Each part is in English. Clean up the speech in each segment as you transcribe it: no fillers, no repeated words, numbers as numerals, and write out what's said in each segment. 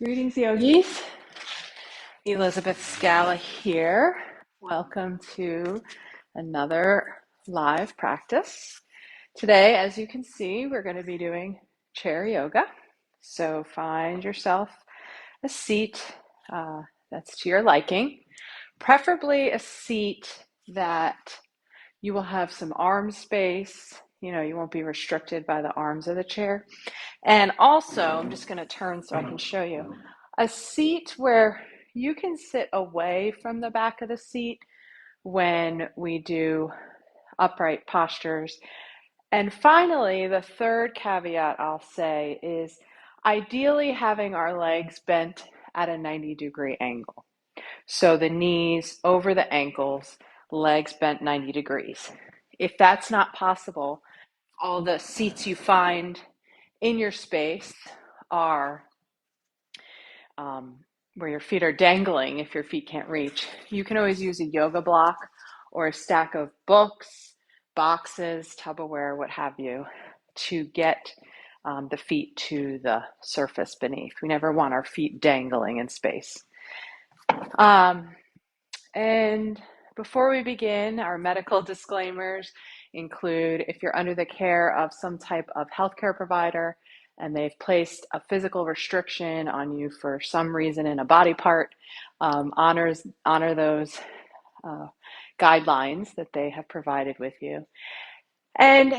Greetings, yogis. Elizabeth Scala here. Welcome to another live practice. Today, as you can see, we're going to be doing chair yoga. So find yourself a seat that's to your liking, preferably a seat that you will have some arm space. You won't be restricted by the arms of the chair. And also, I'm just going to turn so I can show you a seat where you can sit away from the back of the seat when we do upright postures. And finally, the third caveat I'll say is ideally having our legs bent at a 90-degree angle. So the knees over the ankles, legs bent 90 degrees. If that's not possible, all the seats you find in your space are where your feet are dangling if your feet can't reach. You can always use a yoga block or a stack of books, boxes, Tupperware, what have you, to get the feet to the surface beneath. We never want our feet dangling in space. And before we begin, our medical disclaimers include if you're under the care of some type of healthcare provider and they've placed a physical restriction on you for some reason in a body part, honor those guidelines that they have provided with you. And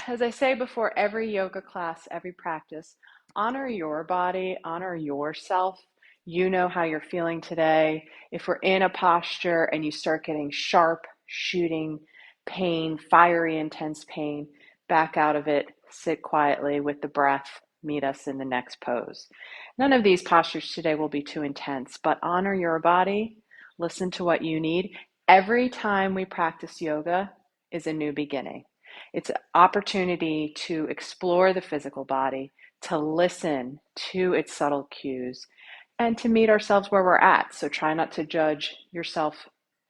as I say before every yoga class, every practice, honor your body, honor yourself. You know how you're feeling today. If we're in a posture and you start getting sharp, shooting pain, fiery, intense pain, back out of it, sit quietly with the breath, meet us in the next pose. None of these postures today will be too intense, but honor your body, listen to what you need. Every time we practice yoga is a new beginning. It's an opportunity to explore the physical body, to listen to its subtle cues, and to meet ourselves where we're at. So try not to judge yourself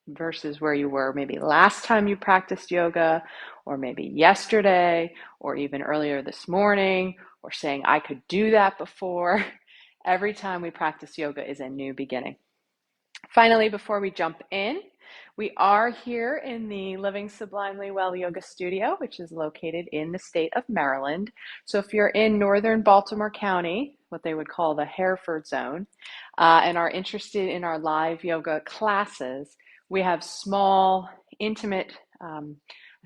versus where you were maybe last time you practiced yoga, or maybe yesterday, or even earlier this morning, or saying, I could do that before. Every time we practice yoga is a new beginning. Finally, before we jump in, we are here in the Living Sublimely Well Yoga Studio, which is located in the state of Maryland. So if you're in northern Baltimore County, what they would call the Hereford Zone, and are interested in our live yoga classes, we have small, intimate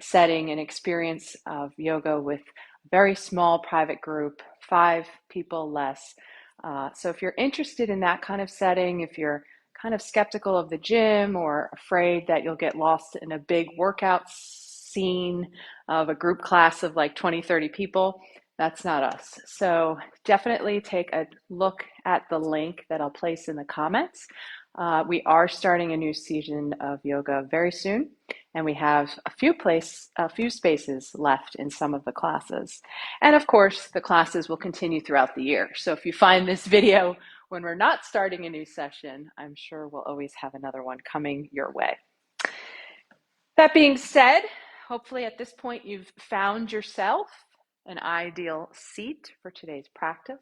setting and experience of yoga with a very small private group, 5 people less. So if you're interested in that kind of setting, if you're kind of skeptical of the gym or afraid that you'll get lost in a big workout scene of a group class of like 20, 30 people, that's not us. So definitely take a look at the link that I'll place in the comments. We are starting a new season of yoga very soon, and we have a few spaces left in some of the classes. And of course, the classes will continue throughout the year. So if you find this video when we're not starting a new session, I'm sure we'll always have another one coming your way. That being said, hopefully at this point you've found yourself an ideal seat for today's practice.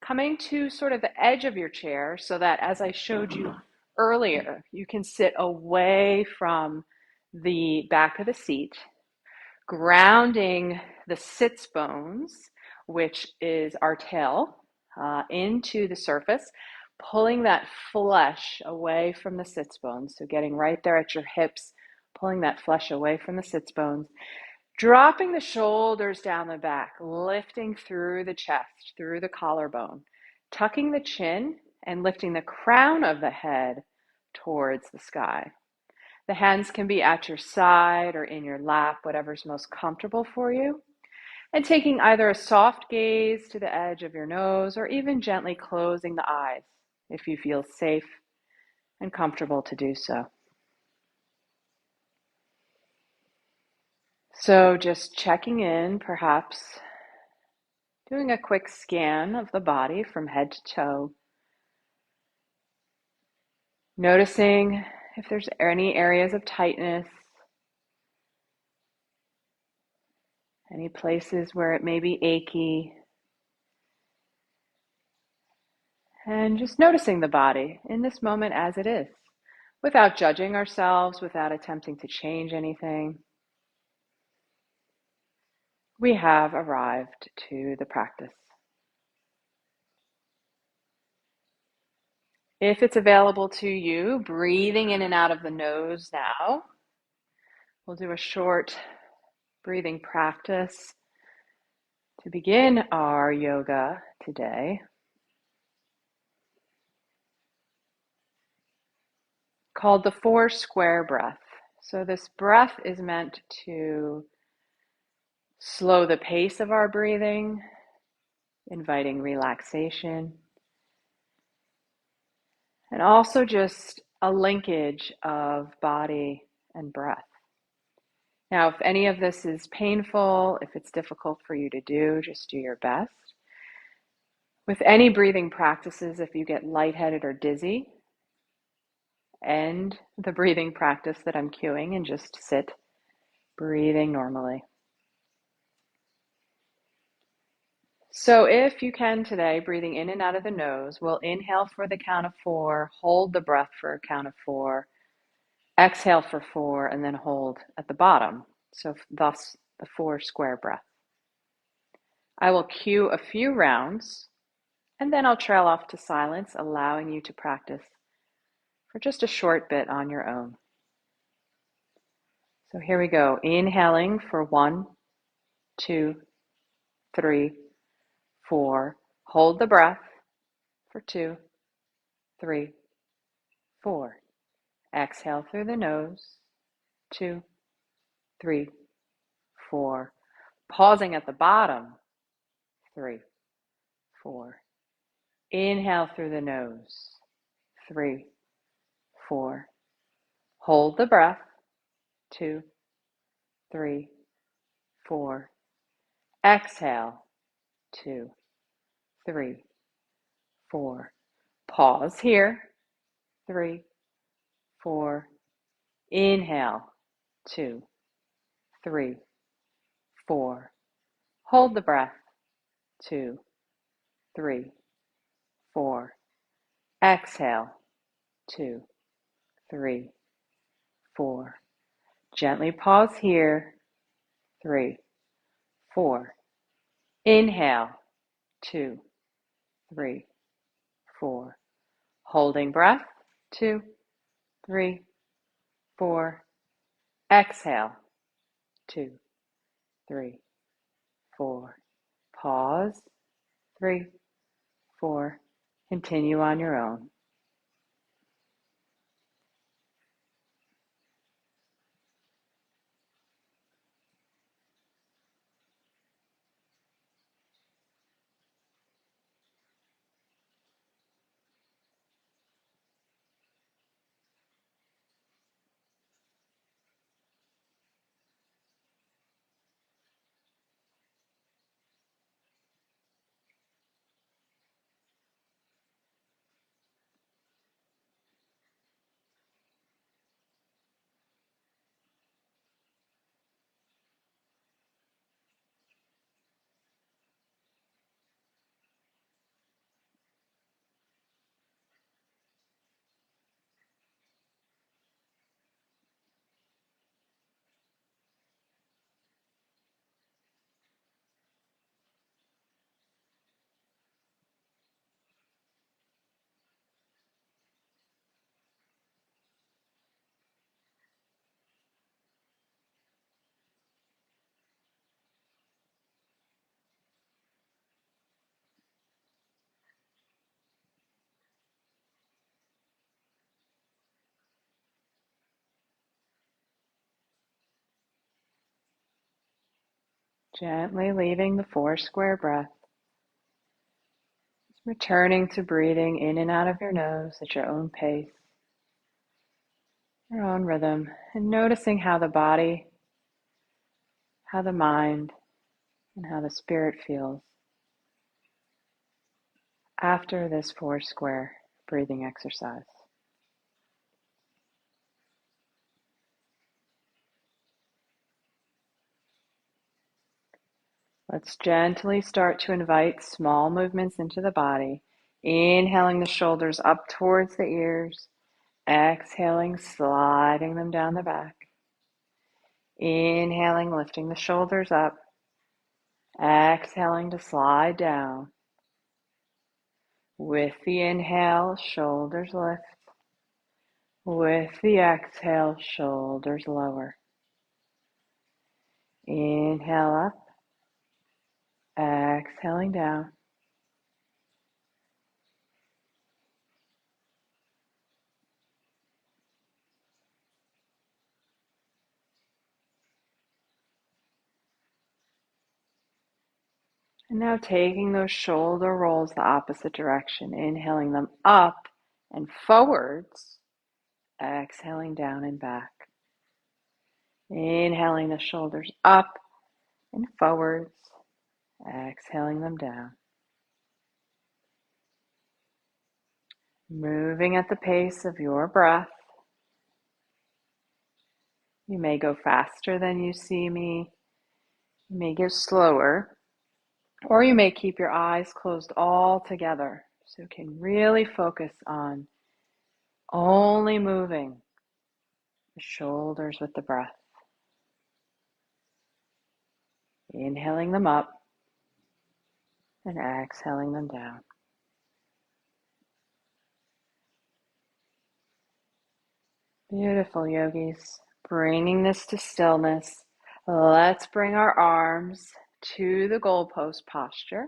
Coming to sort of the edge of your chair so that, as I showed you earlier, you can sit away from the back of the seat, grounding the sits bones, which is our tail, into the surface, pulling that flesh away from the sits bones. So getting right there at your hips, pulling that flesh away from the sits bones, dropping the shoulders down the back, lifting through the chest, through the collarbone, tucking the chin and lifting the crown of the head towards the sky. The hands can be at your side or in your lap, whatever's most comfortable for you. And taking either a soft gaze to the edge of your nose or even gently closing the eyes if you feel safe and comfortable to do so. So just checking in, perhaps doing a quick scan of the body from head to toe. Noticing if there's any areas of tightness, any places where it may be achy, And just noticing the body in this moment as it is, without judging ourselves, without attempting to change anything. We have arrived to the practice. If it's available to you, breathing in and out of the nose now. We'll do a short breathing practice to begin our yoga today, called the 4 square breath. So this breath is meant to slow the pace of our breathing, inviting relaxation, and also just a linkage of body and breath. Now, if any of this is painful, if it's difficult for you to do, just do your best. With any breathing practices, if you get lightheaded or dizzy, end the breathing practice that I'm cueing and just sit breathing normally. So if you can today, breathing in and out of the nose, we'll inhale for the count of 4, hold the breath for a count of 4, exhale for 4, and then hold at the bottom. So thus the 4 square breath. I will cue a few rounds, and then I'll trail off to silence, allowing you to practice for just a short bit on your own. So here we go. Inhaling for 1, 2, 3, 4. Hold the breath for 2, 3, 4. Exhale through the nose. 2, 3, 4. Pausing at the bottom. 3, 4. Inhale through the nose. 3, 4. Hold the breath. 2, 3, 4. Exhale. 2, 3, 4. Pause here. 3, 4. Inhale. 2, 3, 4. Hold the breath. 2, 3, 4. Exhale. 2, 3, 4. Gently pause here. 3, 4. Inhale. 2, 3, 4. Holding breath. 2, 3, 4. Exhale. 2, 3, 4. Pause. 3, 4. Continue on your own. Gently leaving the 4 square breath. Returning to breathing in and out of your nose at your own pace, your own rhythm, and noticing how the body, how the mind, and how the spirit feels after this 4 square breathing exercise. Let's gently start to invite small movements into the body, Inhaling the shoulders up towards the ears. Exhaling, sliding them down the back. Inhaling, lifting the shoulders up. Exhaling to slide down. With the inhale, shoulders lift. With the exhale, shoulders lower. Inhale up. Exhaling down. And now taking those shoulder rolls the opposite direction, inhaling them up and forwards, exhaling down and back. Inhaling the shoulders up and forwards, exhaling them down. Moving at the pace of your breath. You may go faster than you see me. You may go slower. Or you may keep your eyes closed all together so you can really focus on only moving the shoulders with the breath. Inhaling them up and exhaling them down. Beautiful, yogis. Bringing this to stillness. Let's bring our arms to the goalpost posture.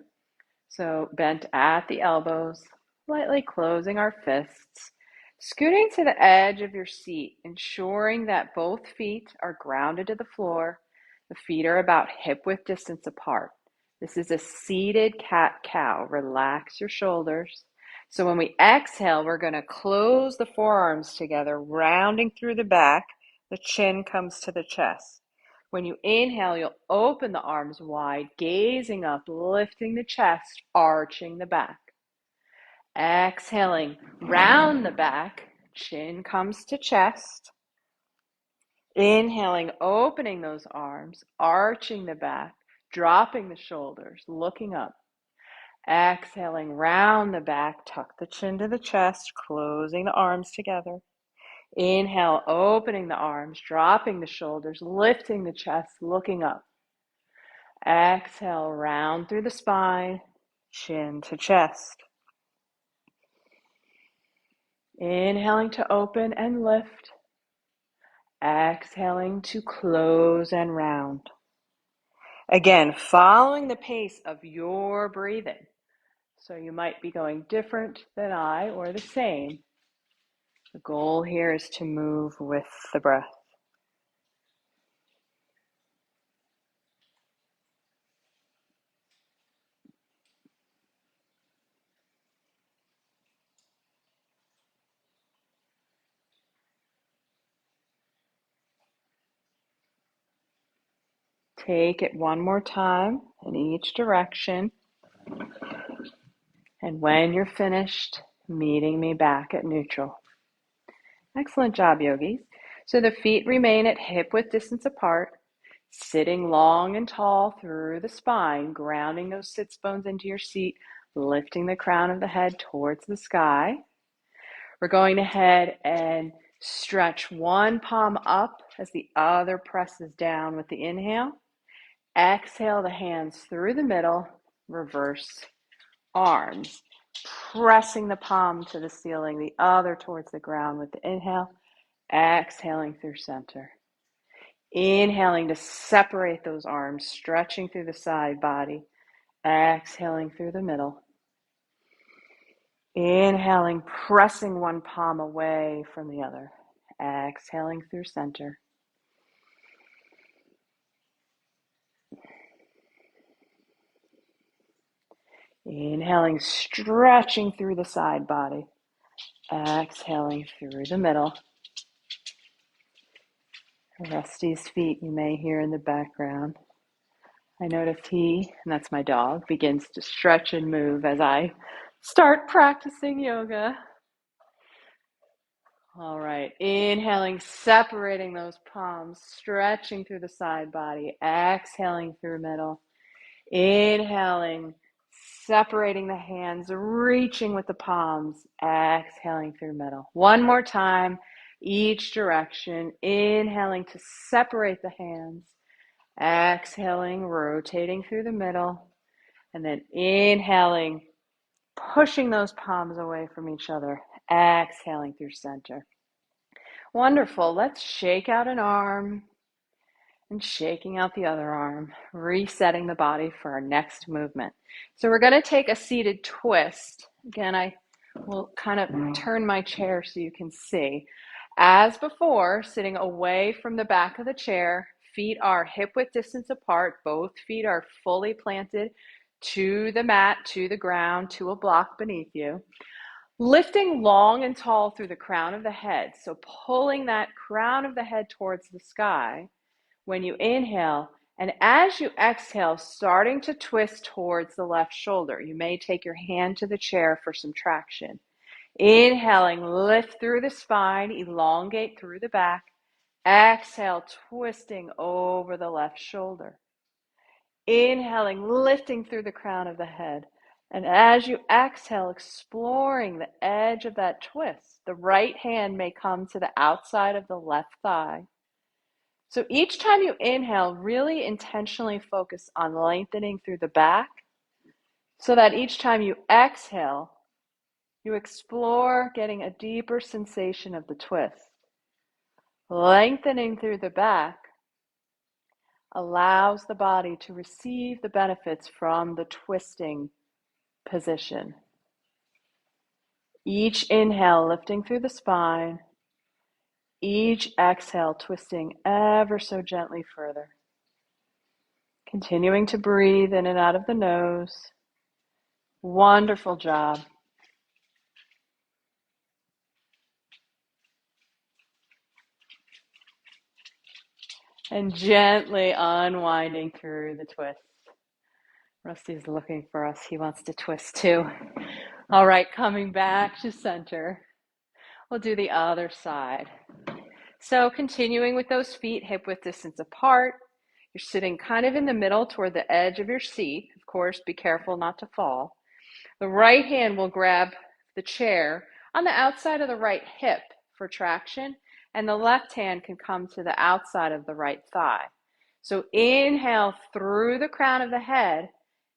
So bent at the elbows, lightly closing our fists, scooting to the edge of your seat, ensuring that both feet are grounded to the floor. The feet are about hip-width distance apart. This is a seated cat-cow. Relax your shoulders. So when we exhale, we're going to close the forearms together, rounding through the back. The chin comes to the chest. When you inhale, you'll open the arms wide, gazing up, lifting the chest, arching the back. Exhaling, round the back, chin comes to chest. Inhaling, opening those arms, arching the back, dropping the shoulders, looking up. Exhaling, round the back, tuck the chin to the chest, closing the arms together. Inhale, opening the arms, dropping the shoulders, lifting the chest, looking up. Exhale, round through the spine, chin to chest. Inhaling to open and lift. Exhaling to close and round. Again, following the pace of your breathing. So you might be going different than I or the same. The goal here is to move with the breath. Take it one more time in each direction. And when you're finished, meeting me back at neutral. Excellent job, yogis. So the feet remain at hip-width distance apart, sitting long and tall through the spine, grounding those sits bones into your seat, lifting the crown of the head towards the sky. We're going ahead and stretch one palm up as the other presses down with the inhale. Exhale the hands through the middle, reverse arms, pressing the palm to the ceiling, the other towards the ground with the inhale. Exhaling through center. Inhaling to separate those arms, stretching through the side body. Exhaling through the middle. Inhaling, pressing one palm away from the other. Exhaling through center. Inhaling, stretching through the side body. Exhaling through the middle. Rusty's feet you may hear in the background. I notice he, and that's my dog, begins to stretch and move as I start practicing yoga. All right, inhaling, separating those palms, stretching through the side body, exhaling through middle, inhaling, separating the hands, reaching with the palms, exhaling through middle. One more time, each direction, inhaling to separate the hands, exhaling, rotating through the middle, and then inhaling, pushing those palms away from each other, exhaling through center. Wonderful. Let's shake out an arm and shaking out the other arm, resetting the body for our next movement. So we're going to take a seated twist. Again, I will kind of turn my chair so you can see. As before, sitting away from the back of the chair, feet are hip-width distance apart. Both feet are fully planted to the mat, to the ground, to a block beneath you. Lifting long and tall through the crown of the head. So pulling that crown of the head towards the sky when you inhale, and as you exhale, starting to twist towards the left shoulder. You may take your hand to the chair for some traction. Inhaling, lift through the spine, elongate through the back. Exhale, twisting over the left shoulder. Inhaling, lifting through the crown of the head. And as you exhale, exploring the edge of that twist, the right hand may come to the outside of the left thigh. So each time you inhale, really intentionally focus on lengthening through the back so that each time you exhale, you explore getting a deeper sensation of the twist. Lengthening through the back allows the body to receive the benefits from the twisting position. Each inhale lifting through the spine, each exhale twisting ever so gently further. Continuing to breathe in and out of the nose. Wonderful job. And gently unwinding through the twist. Rusty's looking for us. He wants to twist too. All right, coming back to center. We'll do the other side. So continuing with those feet hip-width distance apart. You're sitting kind of in the middle toward the edge of your seat. Of course, be careful not to fall. The right hand will grab the chair on the outside of the right hip for traction, and the left hand can come to the outside of the right thigh. So inhale through the crown of the head,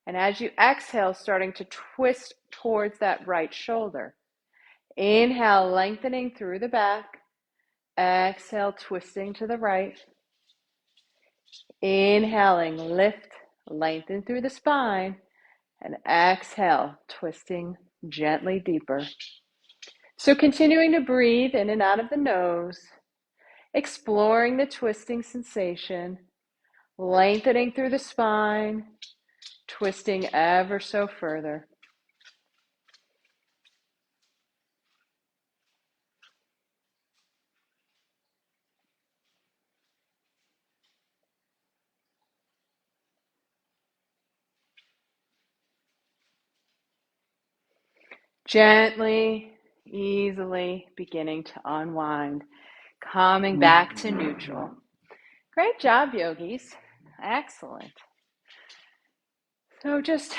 and as you exhale, starting to twist towards that right shoulder. Inhale, lengthening through the back. Exhale, twisting to the right. Inhaling, lift, lengthen through the spine. And exhale, twisting gently deeper. So continuing to breathe in and out of the nose, exploring the twisting sensation, lengthening through the spine, twisting ever so further. Gently, easily beginning to unwind, coming back to neutral. Great job, yogis. Excellent. So just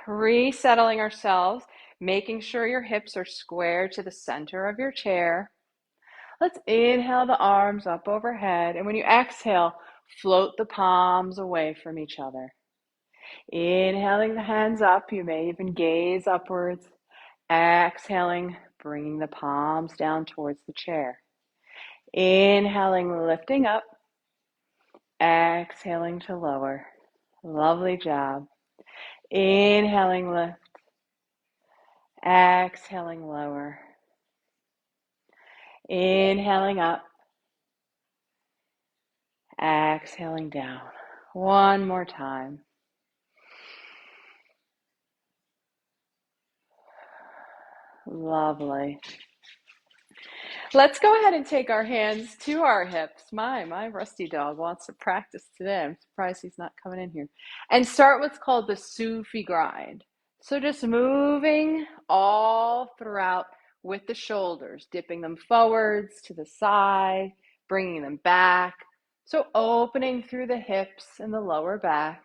resettling ourselves, making sure your hips are square to the center of your chair. Let's inhale the arms up overhead, and when you exhale, float the palms away from each other. Inhaling the hands up, you may even gaze upwards. Exhaling, bringing the palms down towards the chair. Inhaling, lifting up. Exhaling to lower. Lovely job. Inhaling, lift. Exhaling, lower. Inhaling up. Exhaling down. One more time. Lovely. Let's go ahead and take our hands to our hips. My Rusty dog wants to practice today. I'm surprised he's not coming in here. And start what's called the Sufi grind. So just moving all throughout with the shoulders, dipping them forwards to the side, bringing them back. So opening through the hips and the lower back.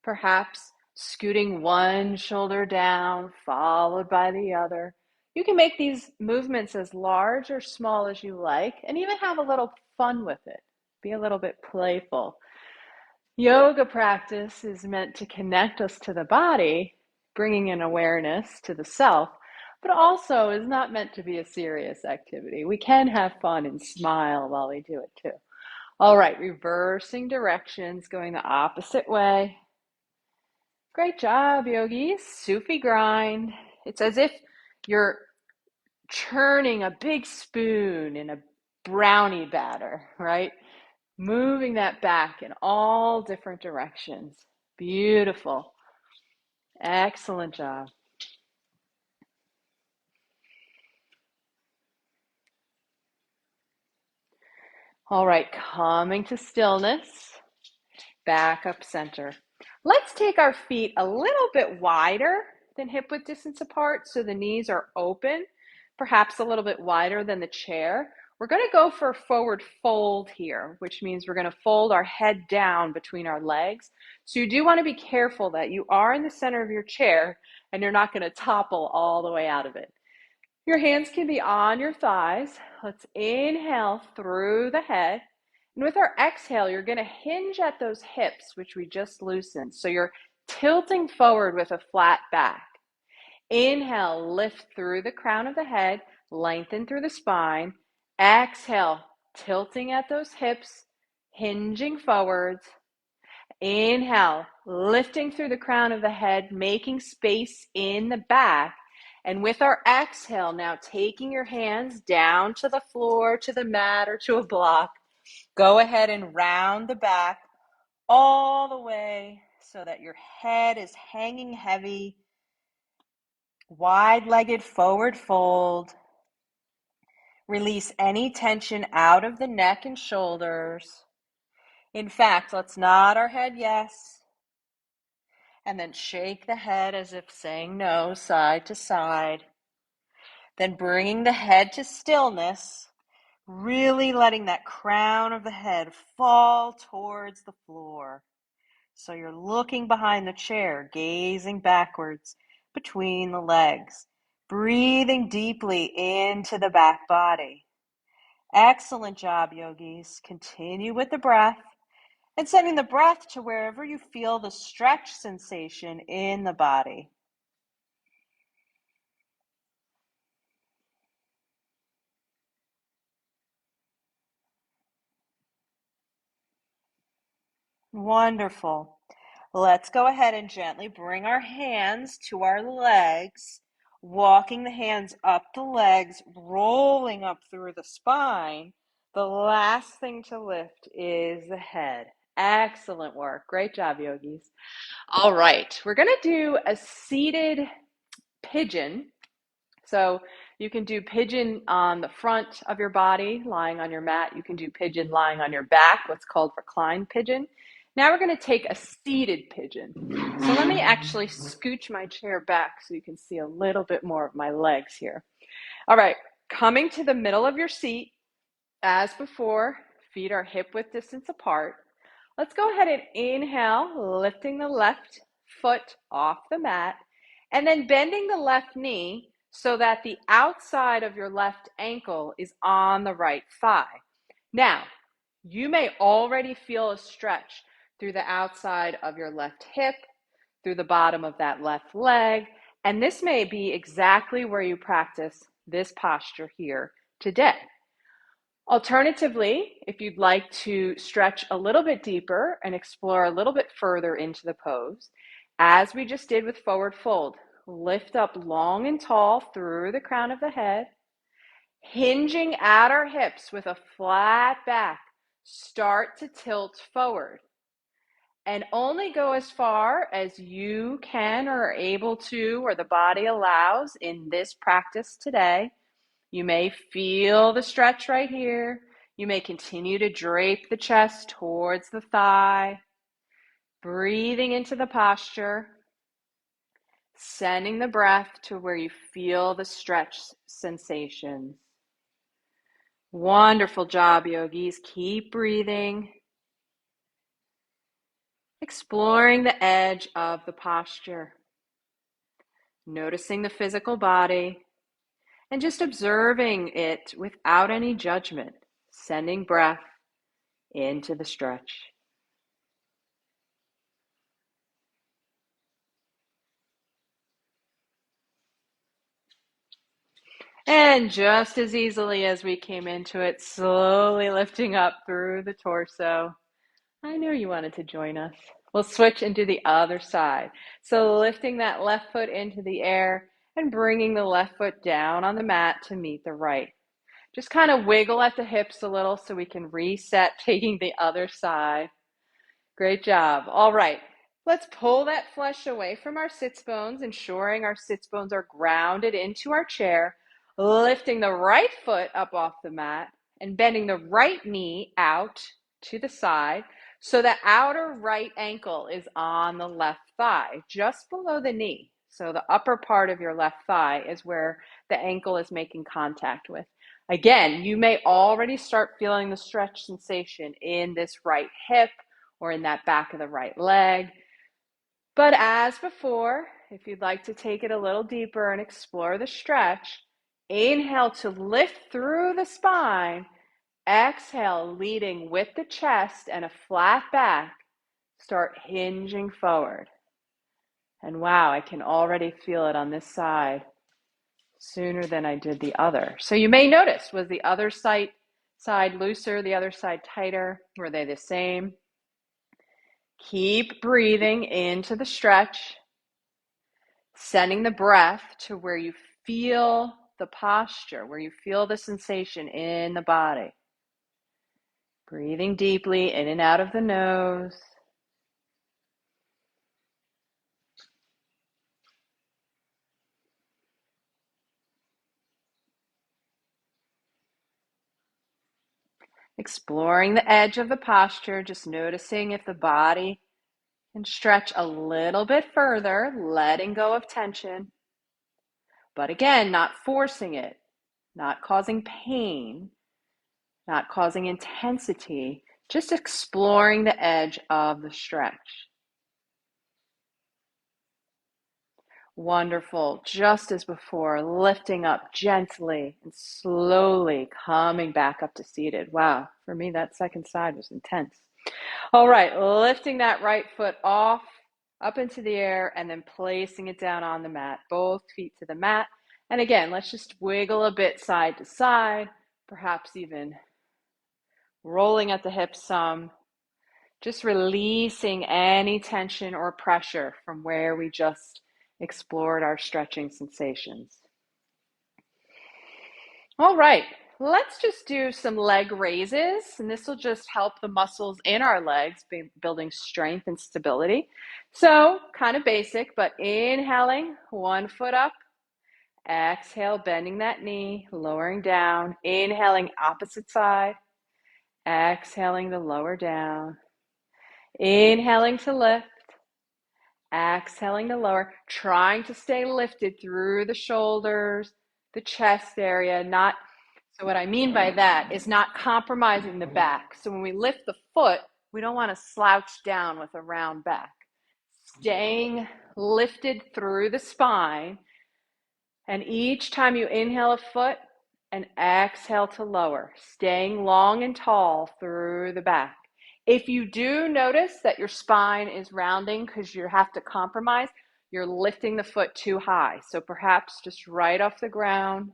Perhaps scooting one shoulder down, followed by the other. You can make these movements as large or small as you like, and even have a little fun with it. Be a little bit playful. Yoga practice is meant to connect us to the body, bringing an awareness to the self, but also is not meant to be a serious activity. We can have fun and smile while we do it too. All right, reversing directions, going the opposite way. Great job, yogis. Sufi grind. It's as if you're churning a big spoon in a brownie batter, right? Moving that back in all different directions. Beautiful. Excellent job. All right, coming to stillness, back up center. Let's take our feet a little bit wider than hip width distance apart so the knees are open, perhaps a little bit wider than the chair. We're going to go for a forward fold here, which means we're going to fold our head down between our legs. So you do want to be careful that you are in the center of your chair and you're not going to topple all the way out of it. Your hands can be on your thighs. Let's inhale through the head. And with our exhale, you're going to hinge at those hips, which we just loosened. So you're tilting forward with a flat back. Inhale, lift through the crown of the head, lengthen through the spine. Exhale, tilting at those hips, hinging forwards. Inhale, lifting through the crown of the head, making space in the back. And with our exhale, now taking your hands down to the floor, to the mat, or to a block. Go ahead and round the back all the way so that your head is hanging heavy. Wide-legged forward fold. Release any tension out of the neck and shoulders. In fact, let's nod our head yes. And then shake the head as if saying no, side to side. Then bringing the head to stillness, really letting that crown of the head fall towards the floor. So you're looking behind the chair, gazing backwards between the legs, breathing deeply into the back body. Excellent job, yogis. Continue with the breath and sending the breath to wherever you feel the stretch sensation in the body. Wonderful. Let's go ahead and gently bring our hands to our legs, walking the hands up the legs, rolling up through the spine. The last thing to lift is the head. Excellent work. Great job, yogis. All right, we're going to do a seated pigeon. So you can do pigeon on the front of your body, lying on your mat. You can do pigeon lying on your back, what's called reclined pigeon. Now we're going to take a seated pigeon. So let me actually scooch my chair back so you can see a little bit more of my legs here. All right, coming to the middle of your seat, as before, feet are hip width distance apart. Let's go ahead and inhale, lifting the left foot off the mat, and then bending the left knee so that the outside of your left ankle is on the right thigh. Now, you may already feel a stretch through the outside of your left hip, through the bottom of that left leg, and this may be exactly where you practice this posture here today. Alternatively, if you'd like to stretch a little bit deeper and explore a little bit further into the pose, as we just did with forward fold, lift up long and tall through the crown of the head, hinging at our hips with a flat back, start to tilt forward. And only go as far as you can or are able to, or the body allows in this practice today. You may feel the stretch right here. You may continue to drape the chest towards the thigh, breathing into the posture, sending the breath to where you feel the stretch sensations. Wonderful job, yogis. Keep breathing. Exploring the edge of the posture, noticing the physical body, and just observing it without any judgment, sending breath into the stretch. And just as easily as we came into it, slowly lifting up through the torso. I knew you wanted to join us. We'll switch into the other side. So lifting that left foot into the air and bringing the left foot down on the mat to meet the right. Just kind of wiggle at the hips a little so we can reset, taking the other side. Great job. All right. Let's pull that flesh away from our sits bones, ensuring our sits bones are grounded into our chair, lifting the right foot up off the mat and bending the right knee out to the side so the outer right ankle is on the left thigh, just below the knee. So the upper part of your left thigh is where the ankle is making contact with. Again, you may already start feeling the stretch sensation in this right hip or in that back of the right leg. But as before, if you'd like to take it a little deeper and explore the stretch, inhale to lift through the spine. Exhale, leading with the chest and a flat back. Start hinging forward. And wow, I can already feel it on this side sooner than I did the other. So you may notice, was the other side looser, the other side tighter? Were they the same? Keep breathing into the stretch, sending the breath to where you feel the posture, where you feel the sensation in the body. Breathing deeply in and out of the nose. Exploring the edge of the posture, just noticing if the body can stretch a little bit further, letting go of tension. But again, not forcing it, not causing pain, not causing intensity, just exploring the edge of the stretch. Wonderful. Just as before, lifting up gently and slowly coming back up to seated. Wow, for me, that second side was intense. All right, lifting that right foot off, up into the air, and then placing it down on the mat, both feet to the mat. And again, let's just wiggle a bit side to side, perhaps even rolling at the hips some. Just releasing any tension or pressure from where we just explored our stretching sensations. All right, let's just do some leg raises, and this will just help the muscles in our legs, building strength and stability. So kind of basic, but inhaling, one foot up. Exhale, bending that knee, lowering down. Inhaling, opposite side. Exhaling the lower down. Inhaling to lift. Exhaling to lower, trying to stay lifted through the shoulders, the chest area. So what I mean by that is not compromising the back. So when we lift the foot, we don't want to slouch down with a round back. Staying lifted through the spine. And each time you inhale a foot and exhale to lower, staying long and tall through the back. If you do notice that your spine is rounding because you have to compromise, you're lifting the foot too high. So perhaps just right off the ground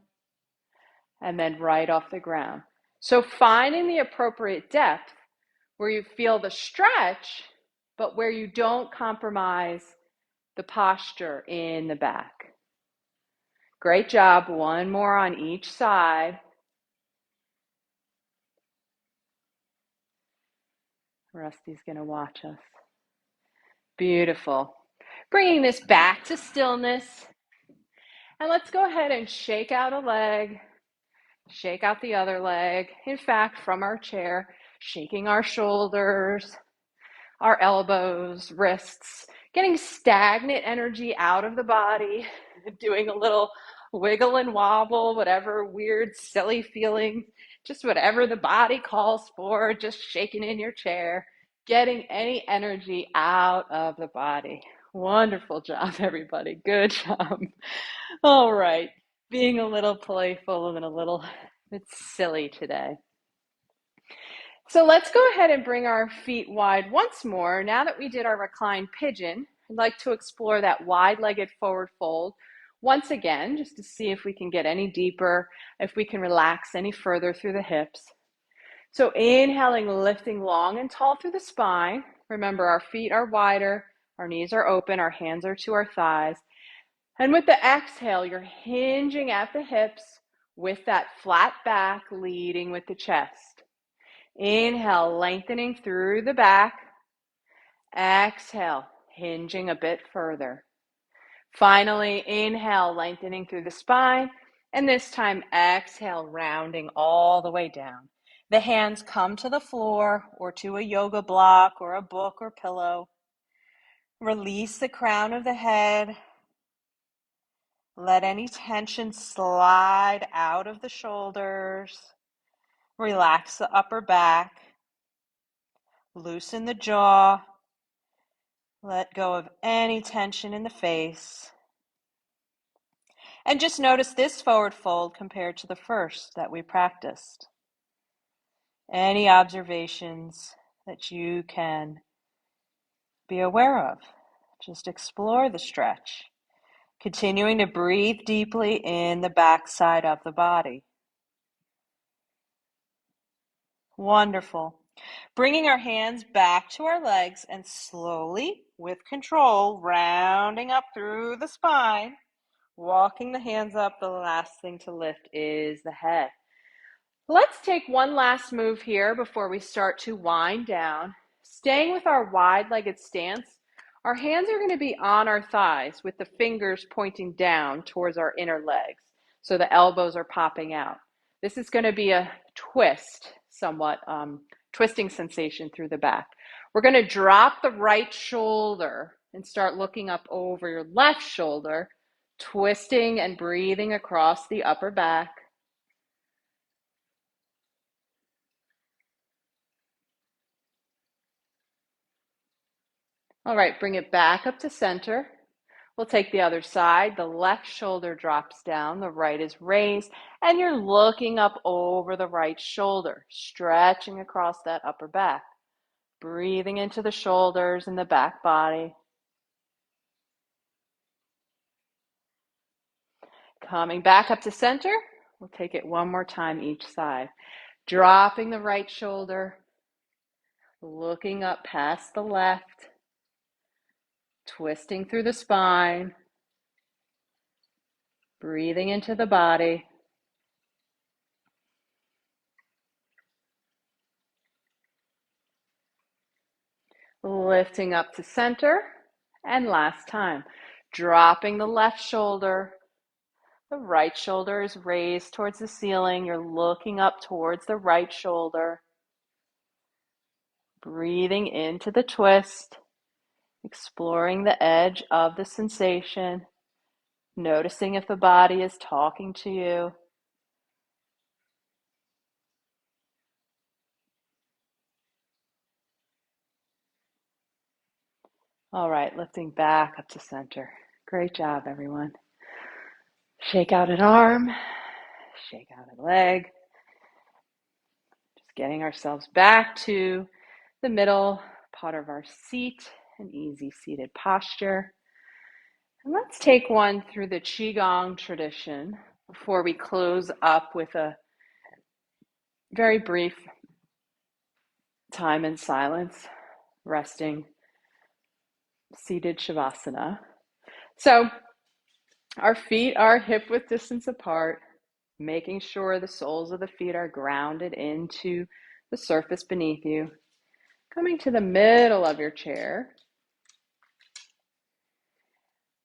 and then right off the ground. So finding the appropriate depth where you feel the stretch, but where you don't compromise the posture in the back. Great job. One more on each side. Rusty's going to watch us. Beautiful. Bringing this back to stillness. And let's go ahead and shake out a leg. Shake out the other leg. In fact, from our chair, shaking our shoulders, our elbows, wrists, getting stagnant energy out of the body, doing a little wiggle and wobble, whatever weird, silly feeling, just whatever the body calls for, just shaking in your chair. getting any energy out of the body. Wonderful job, everybody. Good job. All right. Being a little playful and a little bit silly today. So let's go ahead and bring our feet wide once more. Now that we did our reclined pigeon, I'd like to explore that wide-legged forward fold once again, just to see if we can get any deeper, if we can relax any further through the hips. So inhaling, lifting long and tall through the spine. Remember, our feet are wider, our knees are open, our hands are to our thighs. And with the exhale, you're hinging at the hips with that flat back leading with the chest. Inhale, lengthening through the back. Exhale, hinging a bit further. Finally, inhale, lengthening through the spine. And this time, exhale, rounding all the way down. The hands come to the floor or to a yoga block or a book or pillow. Release the crown of the head. Let any tension slide out of the shoulders. Relax the upper back. Loosen the jaw. Let go of any tension in the face. And just notice this forward fold compared to the first that we practiced. Any observations that you can be aware of. Just explore the stretch. Continuing to breathe deeply in the back side of the body. Wonderful. Bringing our hands back to our legs and slowly, with control, rounding up through the spine, walking the hands up. The last thing to lift is the head. Let's take one last move here before we start to wind down. Staying with our wide-legged stance, our hands are going to be on our thighs with the fingers pointing down towards our inner legs. So the elbows are popping out. This is going to be a twist, somewhat twisting sensation through the back. We're going to drop the right shoulder and start looking up over your left shoulder, twisting and breathing across the upper back. All right, bring it back up to center. We'll take the other side. The left shoulder drops down, the right is raised, and you're looking up over the right shoulder, stretching across that upper back. Breathing into the shoulders and the back body. Coming back up to center, we'll take it one more time each side. Dropping the right shoulder, looking up past the left, twisting through the spine, breathing into the body. Lifting up to center, and last time, dropping the left shoulder. The right shoulder is raised towards the ceiling. You're looking up towards the right shoulder. Breathing into the twist, exploring the edge of the sensation, noticing if the body is talking to you. All right, lifting back up to center. Great job, everyone. Shake out an arm, shake out a leg. Just getting ourselves back to the middle part of our seat, an easy seated posture. And let's take one through the Qigong tradition before we close up with a very brief time in silence, resting, seated Shavasana. So our feet are hip width distance apart, making sure the soles of the feet are grounded into the surface beneath you. Coming to the middle of your chair.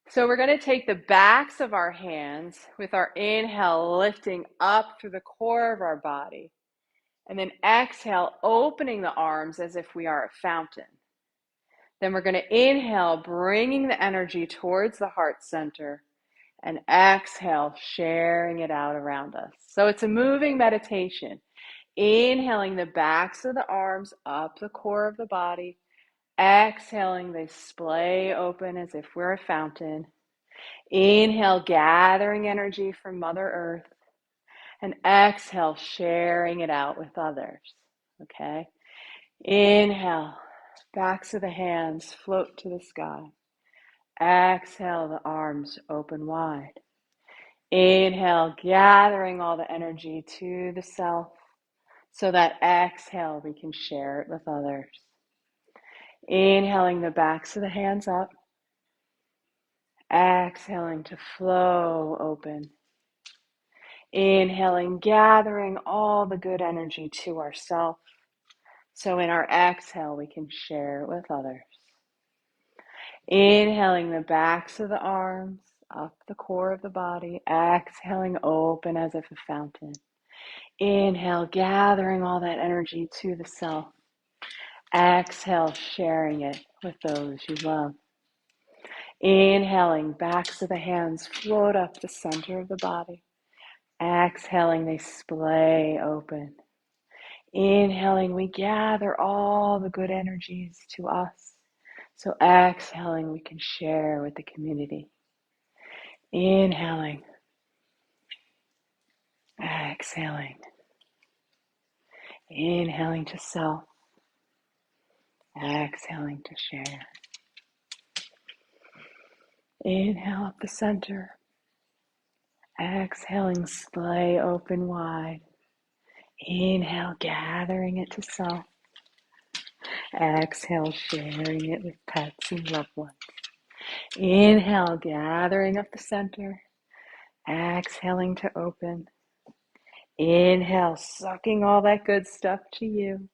So we're going to take the backs of our hands with our inhale, lifting up through the core of our body. And then exhale, opening the arms as if we are a fountain. Then we're going to inhale, bringing the energy towards the heart center. And exhale, sharing it out around us. So it's a moving meditation. Inhaling the backs of the arms up the core of the body. Exhaling, they splay open as if we're a fountain. Inhale, gathering energy from Mother Earth. And exhale, sharing it out with others. Okay? Inhale, backs of the hands float to the sky. Exhale, the arms open wide. Inhale, gathering all the energy to the self, so that exhale, we can share it with others. Inhaling, the backs of the hands up. Exhaling to flow open. Inhaling, gathering all the good energy to ourselves. So in our exhale, we can share it with others. Inhaling, the backs of the arms up the core of the body. Exhaling, open as if a fountain. Inhale, gathering all that energy to the self. Exhale, sharing it with those you love. Inhaling, backs of the hands float up the center of the body. Exhaling, they splay open. Inhaling, we gather all the good energies to us. So exhaling, we can share with the community. Inhaling, exhaling. Inhaling to self, exhaling to share. Inhale up the center. Exhaling, splay open wide. Inhale, gathering it to self. Exhale, sharing it with pets and loved ones. Inhale, gathering up the center. Exhaling to open. Inhale, sucking all that good stuff to you.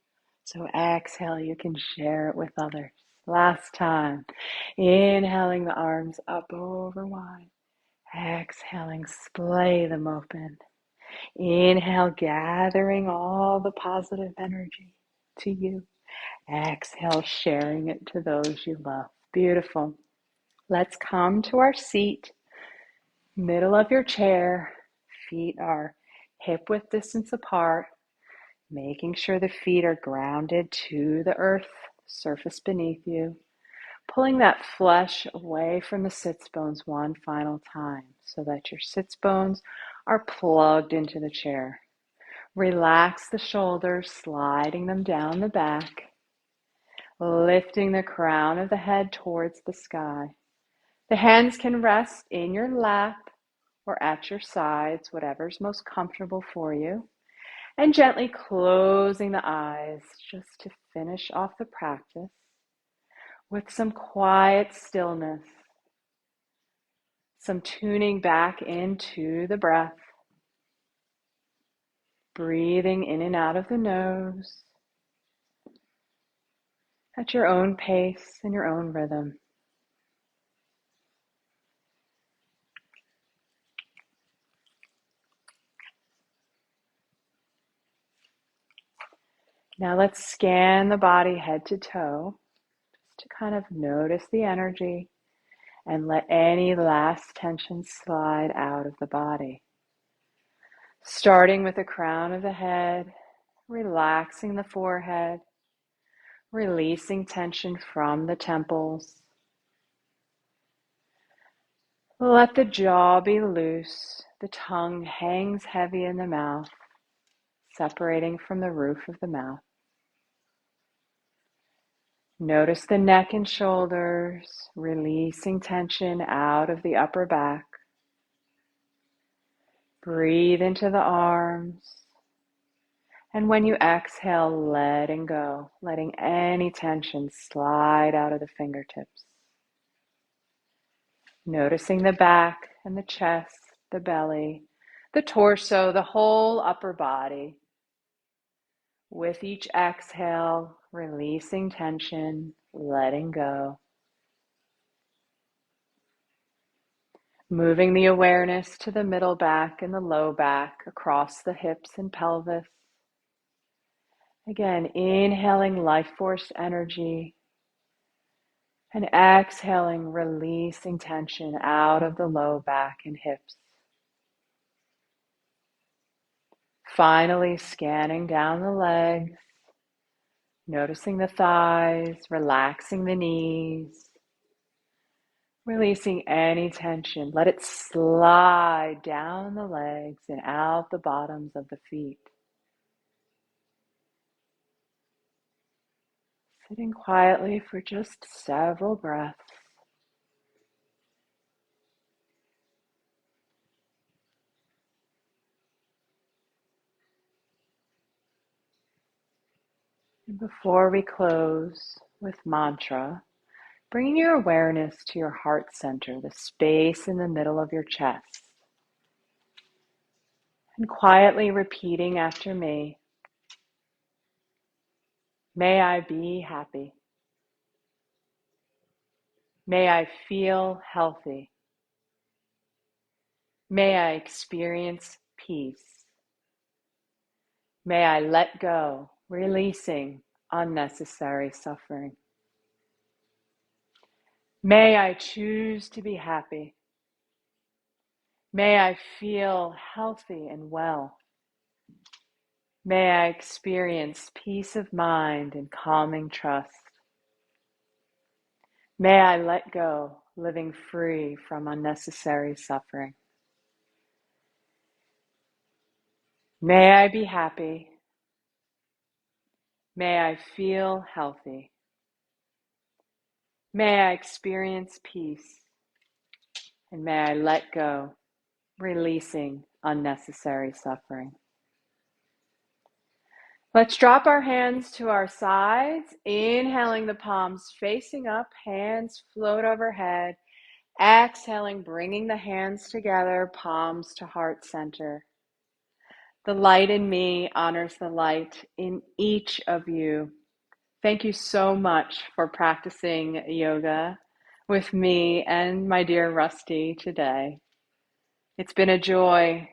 So exhale, you can share it with others. Last time. Inhaling, the arms up over wide. Exhaling, splay them open. Inhale, gathering all the positive energy to you. Exhale, sharing it to those you love. Beautiful. Let's come to our seat, middle of your chair. Feet are hip width distance apart, making sure the feet are grounded to the earth surface beneath you. Pulling that flesh away from the sits bones one final time so that your sits bones are plugged into the chair. Relax the shoulders, sliding them down the back, lifting the crown of the head towards the sky. The hands can rest in your lap or at your sides, whatever's most comfortable for you. And gently closing the eyes just to finish off the practice with some quiet stillness, some tuning back into the breath, breathing in and out of the nose at your own pace and your own rhythm. Now let's scan the body head to toe just to kind of notice the energy and let any last tension slide out of the body. Starting with the crown of the head, relaxing the forehead, releasing tension from the temples. Let the jaw be loose. The tongue hangs heavy in the mouth, separating from the roof of the mouth. Notice the neck and shoulders, releasing tension out of the upper back. Breathe into the arms. And when you exhale, letting go, letting any tension slide out of the fingertips. Noticing the back and the chest, the belly, the torso, the whole upper body. With each exhale, releasing tension, letting go. Moving the awareness to the middle back and the low back, across the hips and pelvis. Again, inhaling life force energy and exhaling, releasing tension out of the low back and hips. Finally, scanning down the legs, Noticing the thighs, relaxing the knees, releasing any tension. Let it slide down the legs and out the bottoms of the feet. Sitting quietly for just several breaths. And before we close with mantra, bringing your awareness to your heart center, the space in the middle of your chest, and quietly repeating after me, may I be happy. May I feel healthy. May I experience peace. May I let go, releasing unnecessary suffering. May I choose to be happy. May I feel healthy and well. May I experience peace of mind and calming trust. May I let go, living free from unnecessary suffering. May I be happy. May I feel healthy. May I experience peace. And may I let go, releasing unnecessary suffering. Let's drop our hands to our sides, inhaling the palms facing up, hands float overhead. Exhaling, bringing the hands together, palms to heart center. The light in me honors the light in each of you. Thank you so much for practicing yoga with me and my dear Rusty today. It's been a joy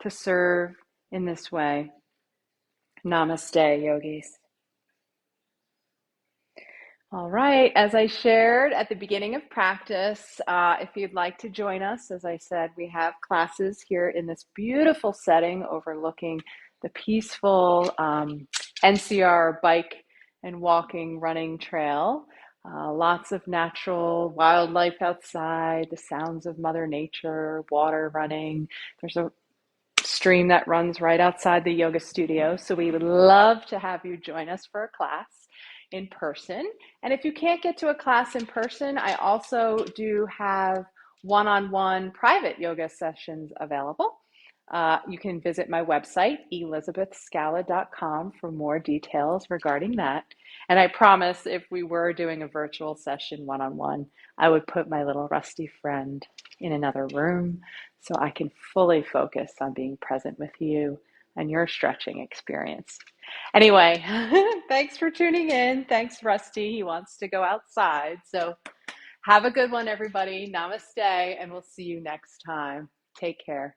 to serve in this way. Namaste, yogis. All right, as I shared at the beginning of practice, if you'd like to join us, as I said, we have classes here in this beautiful setting overlooking the peaceful NCR bike and walking running trail. Lots of natural wildlife outside, the sounds of Mother Nature, water running. There's a stream that runs right outside the yoga studio. So we would love to have you join us for a class in person. And if you can't get to a class in person, I also do have one-on-one private yoga sessions available. You can visit my website, elizabethscala.com, for more details regarding that. And I promise if we were doing a virtual session one-on-one, I would put my little Rusty friend in another room so I can fully focus on being present with you and your stretching experience. Anyway, thanks for tuning in. Thanks, Rusty. He wants to go outside. So have a good one, everybody. Namaste, and we'll see you next time. Take care.